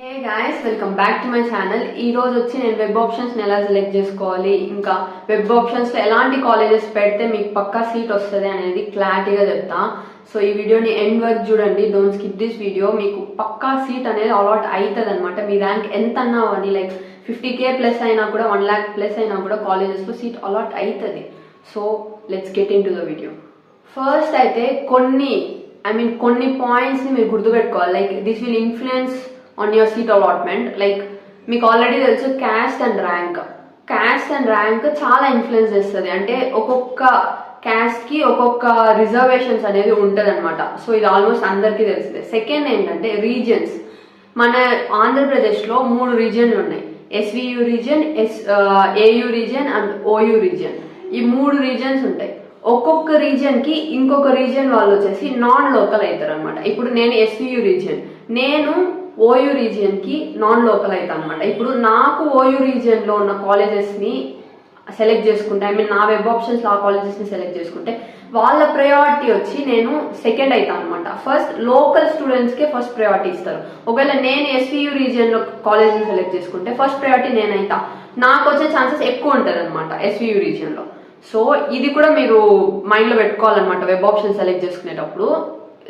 Hey guys, welcome back to my channel. ఈ రోజు వచ్చి నేను వెబ్ ఆప్షన్స్ ఎలా సెలెక్ట్ చేసుకోవాలి, ఇంకా వెబ్ ఆప్షన్స్ లో ఎలాంటి కాలేజెస్ పెడితే మీకు పక్కా సీట్ వస్తుంది అనేది క్లారిటీగా చెప్తా. సో ఈ వీడియోని ఎండ్ వరకు చూడండి, డోంట్ స్కిప్ దిస్ వీడియో. మీకు పక్కా సీట్ అనేది అలాట్ అవుతుంది అనమాట. మీ ర్యాంక్ ఎంత అన్నా అని, లైక్ 50K ప్లస్ అయినా కూడా 1 lakh ప్లస్ అయినా కూడా కాలేజెస్ లో సీట్ అలాట్ అవుతుంది. So let's get in to the video. First అయితే కొన్ని పాయింట్స్ ని మీరు గుర్తుపెట్టుకోవాలి. Like this will influence on your seat allotment. Like మీకు ఆల్రెడీ తెలుసు క్యాస్ట్ అండ్ ర్యాంక్ చాలా ఇన్ఫ్లుయెన్స్ చేస్తుంది. అంటే ఒక్కొక్క క్యాస్ట్ కి ఒక్కొక్క రిజర్వేషన్స్ అనేది ఉంటుంది అనమాట. సో ఇది ఆల్మోస్ట్ అందరికీ తెలిసిందే. సెకండ్ ఏంటంటే రీజియన్స్. మన ఆంధ్రప్రదేశ్ లో 3 రీజియన్లు ఉన్నాయి. SVU region, AU region and OU region. ఈ 3 రీజియన్స్ ఉంటాయి. ఒక్కొక్క రీజియన్ కి ఇంకొక రీజియన్ వాళ్ళు వచ్చేసి నాన్ లోకల్ అవుతారు అనమాట. ఇప్పుడు నేను SVU రీజియన్, నేను OU రీజియన్ కి నాన్ లోకల్ అవుతాను అనమాట. ఇప్పుడు నాకు OU రీజియన్ లో ఉన్న కాలేజెస్ ని సెలెక్ట్ చేసుకుంటే, నా వెబ్ ఆప్షన్స్ లో ఆ కాలేజెస్ ని సెలెక్ట్ చేసుకుంటే వాళ్ళ ప్రయారిటీ వచ్చి నేను సెకండ్ అవుతాను అనమాట. ఫస్ట్ లోకల్ స్టూడెంట్స్ కే ఫస్ట్ ప్రయారిటీ ఇస్తారు. ఒకవేళ నేను SVU రీజియన్ లో కాలేజ్ ని సెలెక్ట్ చేసుకుంటే ఫస్ట్ ప్రయారిటీ నేనైతా, నాకు వచ్చే ఛాన్సెస్ ఎక్కువ ఉంటుంది అనమాట SVU రీజియన్ లో. సో ఇది కూడా మీరు మైండ్ లో పెట్టుకోవాలన్నమాట. వెబ్ ఆప్షన్ సెలెక్ట్ చేసుకునేటప్పుడు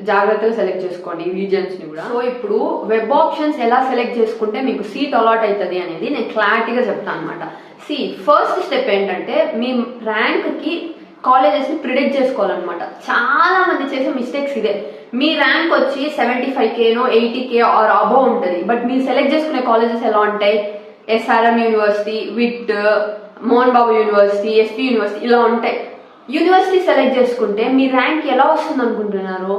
జాగ్రత్తగా సెలెక్ట్ చేసుకోండి ఈ రీజియన్స్ ని కూడా. సో ఇప్పుడు వెబ్ ఆప్షన్స్ ఎలా సెలెక్ట్ చేసుకుంటే మీకు సీట్ అలాట్ అవుతుంది అనేది నేను క్లారిటీగా చెప్తాను అనమాట. ఫస్ట్ స్టెప్ ఏంటంటే మీ ర్యాంక్ కి కాలేజెస్ ని ప్రిడిక్ట్ చేసుకోవాలన్నమాట. చాలా మంది చేసే మిస్టేక్స్ ఇదే. మీ ర్యాంక్ వచ్చి 75K 80K ఆర్ అబోవ్ ఉంటుంది. బట్ మీరు సెలెక్ట్ చేసుకునే కాలేజెస్ ఎలా ఉంటాయి? SRM university, VIT, Mohan Babu university, SP university ఇలా ఉంటాయి. యూనివర్సిటీ సెలెక్ట్ చేసుకుంటే మీ ర్యాంక్ ఎలా వస్తుంది అనుకుంటున్నారు?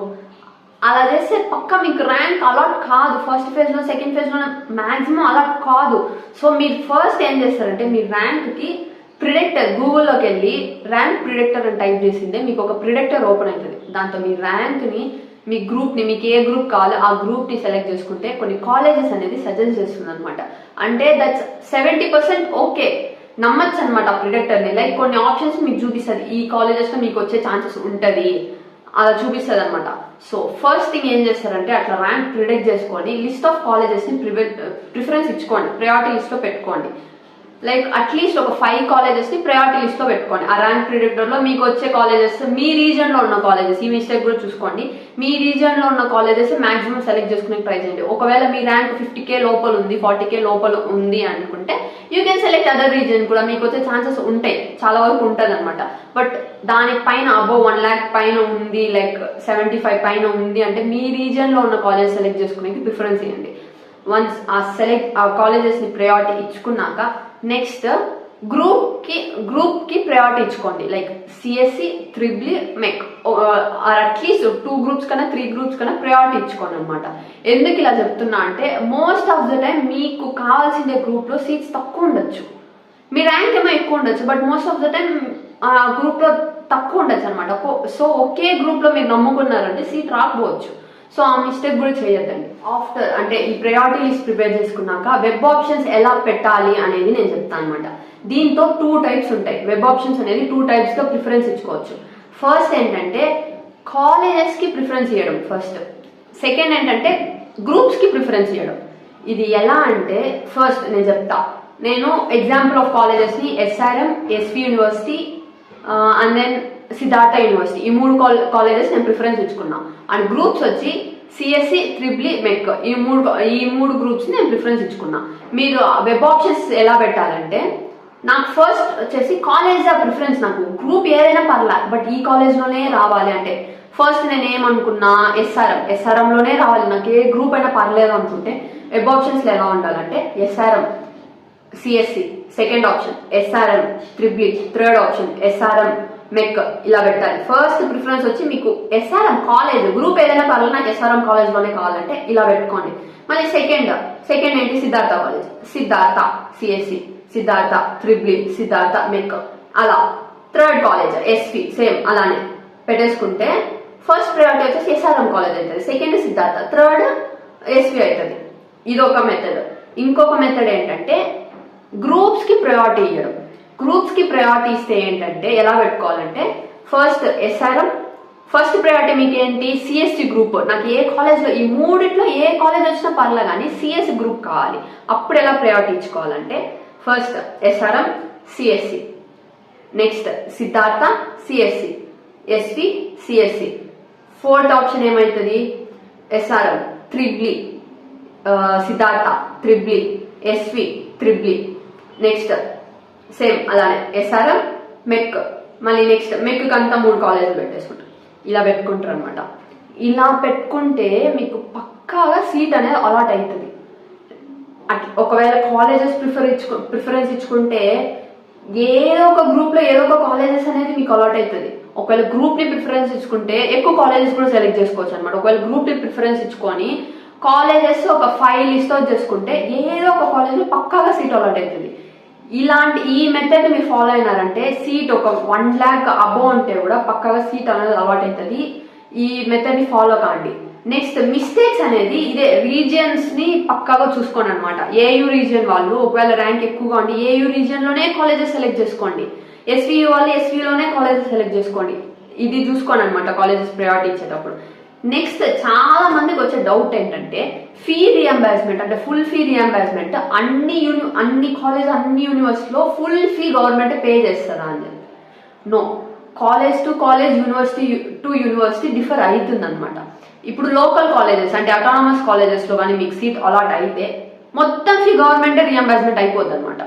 అలా చేస్తే పక్క మీకు ర్యాంక్ అలాట్ కాదు. ఫస్ట్ ఫేజ్ లో, సెకండ్ ఫేజ్ లో మాక్సిమం అలాట్ కాదు. సో మీరు ఫస్ట్ ఏం చేస్తారంటే మీ ర్యాంక్ కి ప్రిడిక్టర్, గూగుల్లోకి వెళ్ళి ర్యాంక్ ప్రిడిక్టర్ అని టైప్ చేసిందే మీకు ఒక ప్రిడిక్టర్ ఓపెన్ అవుతుంది. దాంతో మీ ర్యాంక్ ని, మీ గ్రూప్ ని, మీకు ఏ గ్రూప్ కావాలో ఆ గ్రూప్ ని సెలెక్ట్ చేసుకుంటే కొన్ని కాలేజెస్ అనేది సజెస్ట్ చేస్తుంది అనమాట. అంటే దట్స్ 70% ఓకే, నమ్మచ్చు అనమాట ఆ ప్రిడిక్టర్ ని. లైక్ కొన్ని ఆప్షన్స్ మీకు చూపిస్తుంది, ఈ కాలేజెస్ లో మీకు వచ్చే ఛాన్సెస్ ఉంటది అలా చూపిస్తుంది అనమాట. సో ఫస్ట్ థింగ్ ఏం చేస్తారంటే అట్లా ర్యాంక్ ప్రిడిక్ట్ చేసుకొని లిస్ట్ ఆఫ్ కాలేజెస్ ని ప్రిఫరెన్స్ ఇచ్చుకోండి, ప్రయారిటీ లిస్ట్ లో పెట్టుకోండి. లైక్ అట్లీస్ట్ ఒక 5 కాలేజెస్ ని ప్రయారిటీ లిస్ట్ లో పెట్టుకోండి. ఆ ర్యాంక్ ప్రిడిక్టర్ లో మీకు వచ్చే కాలేజెస్, మీ రీజియన్ లో ఉన్న కాలేజెస్, ఈ మిస్టేక్ కూడా చూసుకోండి. మీ రీజియన్ లో ఉన్న కాలేజెస్ మాక్సిమం సెలెక్ట్ చేసుకునే ట్రై చేయండి. ఒకవేళ మీ ర్యాంక్ 50K లోపల ఉంది, 40K లోపల ఉంది అనుకుంటే you can select other region కూడా. మీకు వచ్చే ఛాన్సెస్ ఉంటాయి, చాలా వరకు ఉంటుంది అనమాట. బట్ దానికి పైన అబోవ్ 1 lakh పైన ఉంది, లైక్ 75 పైన ఉంది అంటే మీ రీజియన్ లో ఉన్న కాలేజ్ సెలెక్ట్ చేసుకునే ప్రిఫరెన్స్ ఇవ్వండి. వన్స్ ఆ కాలేజెస్ ని ప్రయారిటీ ఇచ్చుకున్నాక నెక్స్ట్ గ్రూప్ కి ప్రయారిటీ ఇచ్చుకోండి. Like CSE, EEE, MEC or at least 2 groups కన్నా 3 groups కన్నా ప్రయారిటీ ఇచ్చుకోండి అనమాట. ఎందుకు ఇలా చెప్తున్నా అంటే మోస్ట్ ఆఫ్ ద టైం మీకు కావాల్సిన గ్రూప్ లో సీట్స్ తక్కువ ఉండొచ్చు, మీ ర్యాంక్ ఏమో ఎక్కువ ఉండొచ్చు, but most of the time ఆ గ్రూప్ లో తక్కువ ఉండొచ్చు అనమాట. సో ఒకే గ్రూప్ లో మీరు నమ్ముకున్నారంటే సీట్ రాకపోవచ్చు. సో ఆ మిస్టేక్ కూడా చేయొద్దండి. ఆఫ్టర్ అంటే ఈ ప్రయారిటీ లిస్ట్ ప్రిపేర్ చేసుకున్నాక వెబ్ ఆప్షన్స్ ఎలా పెట్టాలి అనేది నేను చెప్తాను అనమాట. దీంతో 2 types ఉంటాయి. వెబ్ ఆప్షన్స్ అనేది 2 types గా ప్రిఫరెన్స్ ఇచ్చుకోవచ్చు. ఫస్ట్ ఏంటంటే కాలేజెస్ కి ప్రిఫరెన్స్ ఇవ్వడం ఫస్ట్. సెకండ్ ఏంటంటే గ్రూప్స్ కి ప్రిఫరెన్స్ ఇవ్వడం. ఇది ఎలా అంటే ఫస్ట్ నేను చెప్తా. నేను ఎగ్జాంపుల్ ఆఫ్ కాలేజెస్ ని SRM, SP university and then Siddhartha university, ఈ 3 కాలేజెస్ నేను ప్రిఫరెన్స్ ఇచ్చుకున్నా. అండ్ గ్రూప్స్ వచ్చి CSE, EEE, MEC, ఈ మూడు గ్రూప్స్ నేను ప్రిఫరెన్స్ ఇచ్చుకున్నా. మీరు వెబ్ ఆప్షన్స్ ఎలా పెట్టాలంటే నాకు ఫస్ట్ వచ్చేసి కాలేజ్ ప్రిఫరెన్స్, నాకు గ్రూప్ ఏదైనా పర్లే బట్ ఈ కాలేజ్ లోనే రావాలి అంటే ఫస్ట్ నేను ఏమనుకున్నా SRM లోనే రావాలి, నాకు ఏ గ్రూప్ అయినా పర్లేదు అనుకుంటే వెబ్ ఆప్షన్స్ ఎలా ఉండాలంటే SRM, CSE second option, SRM, EEE third option, SRM, MEC ఇలా పెట్టాలి. ఫస్ట్ ప్రిఫరెన్స్ వచ్చి మీకు SRM కాలేజ్, గ్రూప్ ఏదైనా పర్లేదు నాకు SRM కాలేజ్ లోనే కావాలంటే ఇలా పెట్టుకోండి. మళ్ళీ సెకండ్ ఏంటి? Siddhartha college, Siddhartha CSE, Siddhartha EEE, Siddhartha MEC అలా. థర్డ్ కాలేజ్ SP సేమ్ అలానే పెట్టేసుకుంటే ఫస్ట్ ప్రయారిటీ వచ్చేసి SRM కాలేజ్ అవుతుంది, సెకండ్ సిద్ధార్థ, థర్డ్ SP అవుతుంది. ఇది ఒక మెథడ్. ఇంకొక మెథడ్ ఏంటంటే గ్రూప్స్ కి ప్రయారిటీ ఇవ్వడం. గ్రూప్స్ కి ప్రయారిటీ ఇస్తే ఏంటంటే ఎలా పెట్టుకోవాలంటే ఫస్ట్ SRM, ఫస్ట్ ప్రయారిటీ మీకు ఏంటి, సిఎస్సి గ్రూప్. నాకు ఏ కాలేజ్లో ఈ మూడిట్లో ఏ కాలేజ్ వచ్చినా పర్లే కానీ సిఎస్సి గ్రూప్ కావాలి. అప్పుడు ఎలా ప్రయారిటీ ఇచ్చుకోవాలంటే first SRM CSE, next Siddhartha CSE, SV CSE. Fourth option ఏమవుతుంది, SRM triple E, Siddhartha triple E, SV triple E. Next same అలానే ఎస్ఆర్ఎం మెక్, మళ్ళీ నెక్స్ట్ మెక్ అంతా 3 కాలేజీలు పెట్టేసుకుంటారు. ఇలా పెట్టుకుంటారు అనమాట. ఇలా పెట్టుకుంటే మీకు పక్కాగా సీట్ అనేది అలాట్ అవుతుంది. ఒకవేళ కాలేజెస్ ప్రిఫరెన్స్ ఇచ్చుకుంటే ఏదో ఒక గ్రూప్లో ఏదో ఒక కాలేజెస్ అనేది మీకు అలాట్ అవుతుంది. ఒకవేళ గ్రూప్ని ప్రిఫరెన్స్ ఇచ్చుకుంటే ఎక్కువ కాలేజెస్ కూడా సెలెక్ట్ చేసుకోవచ్చు అనమాట. ఒకవేళ గ్రూప్ని ప్రిఫరెన్స్ ఇచ్చుకొని కాలేజెస్ ఒక 5 లిస్ట్ అవుట్ చేసుకుంటే ఏదో ఒక కాలేజ్లో పక్కాగా సీట్ అలాట్ అవుతుంది. ఇలాంటి ఈ మెథడ్ మీరు ఫాలో అయినారంటే సీట్ ఒక 1 lakh అబోవ్ ఉంటే కూడా పక్కాగా సీట్ అనేది అలవాటు అవుతుంది. ఈ మెథడ్ని ఫాలో కాండి. నెక్స్ట్ మిస్టేక్స్ అనేది ఇదే, రీజియన్స్ని పక్కాగా చూసుకోండి అనమాట. ఏయూ రీజియన్ వాళ్ళు ఒకవేళ ర్యాంక్ ఎక్కువగా ఉండి ఏయూ రీజియన్లోనే కాలేజెస్ సెలెక్ట్ చేసుకోండి. ఎస్వీ వాళ్ళు ఎస్వీలోనే కాలేజెస్ సెలెక్ట్ చేసుకోండి. ఇది చూసుకోండి అనమాట కాలేజెస్ ప్రయారిటీ ఇచ్చేటప్పుడు. నెక్స్ట్ చాలా మందికి వచ్చే డౌట్ ఏంటంటే ఫీ రియంబర్స్మెంట్, అంటే ఫుల్ ఫీ రియంబర్స్మెంట్ అన్ని కాలేజ్ అన్ని యూనివర్సిటీలో ఫుల్ ఫీ గవర్నమెంట్ పే చేస్తుందా అని చెప్పి. No, college to college, university to university differ అవుతుంది అనమాట. ఇప్పుడు లోకల్ కాలేజెస్ అంటే అటానమస్ కాలేజెస్లో కానీ మీకు సీట్ అలాట్ అయితే మొత్తం ఫీ గవర్నమెంటే రియంబర్స్మెంట్ అయిపోద్ది అనమాట.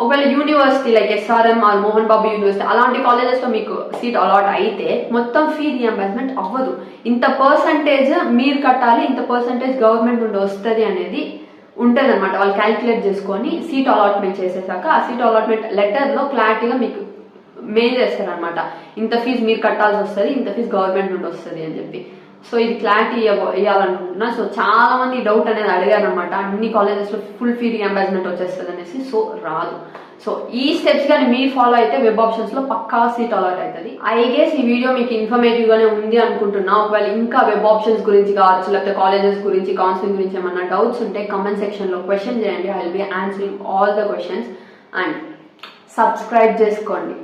ఒకవేళ university like SRM or Mohan Babu university అలాంటి కాలేజెస్లో మీకు సీట్ అలాట్ అయితే మొత్తం ఫీ రియంబర్స్మెంట్ అవ్వదు. ఇంత పర్సంటేజ్ మీరు కట్టాలి, ఇంత పర్సంటేజ్ గవర్నమెంట్ నుండి వస్తుంది అనేది ఉంటుంది అనమాట. వాళ్ళు క్యాలిక్యులేట్ చేసుకొని సీట్ అలాట్మెంట్ చేసేసాక ఆ సీట్ అలాట్మెంట్ లెటర్లో క్లారిటీగా మీకు మెయిల్ చేస్తారనమాట. ఇంత ఫీజు మీరు కట్టాల్సి వస్తుంది, ఇంత ఫీజు గవర్నమెంట్ నుండి వస్తుంది అని చెప్పి. సో ఇది క్లారిటీ ఇవ్వాలనుకుంటున్నా. సో చాలా మంది డౌట్ అనేది అడిగారు అనమాట, అన్ని కాలేజెస్లో ఫుల్ ఫీ రియంబర్స్మెంట్ వచ్చేస్తుంది అనేసి. సో రాదు. సో ఈ స్టెప్స్ కానీ మీరు ఫాలో అయితే వెబ్ ఆప్షన్స్లో పక్కా సీట్ అలాట్ అవుతుంది. ఐ గెస్ ఈ వీడియో మీకు ఇన్ఫర్మేటివ్గానే ఉంది అనుకుంటున్నా. ఒకవేళ ఇంకా వెబ్ ఆప్షన్స్ గురించి కావచ్చు, లేకపోతే కాలేజెస్ గురించి, కౌన్సిలింగ్ గురించి ఏమన్నా డౌట్స్ ఉంటే కమెంట్ సెక్షన్లో క్వశ్చన్ చేయండి. I will be answering all the questions. And subscribe చేసుకోండి.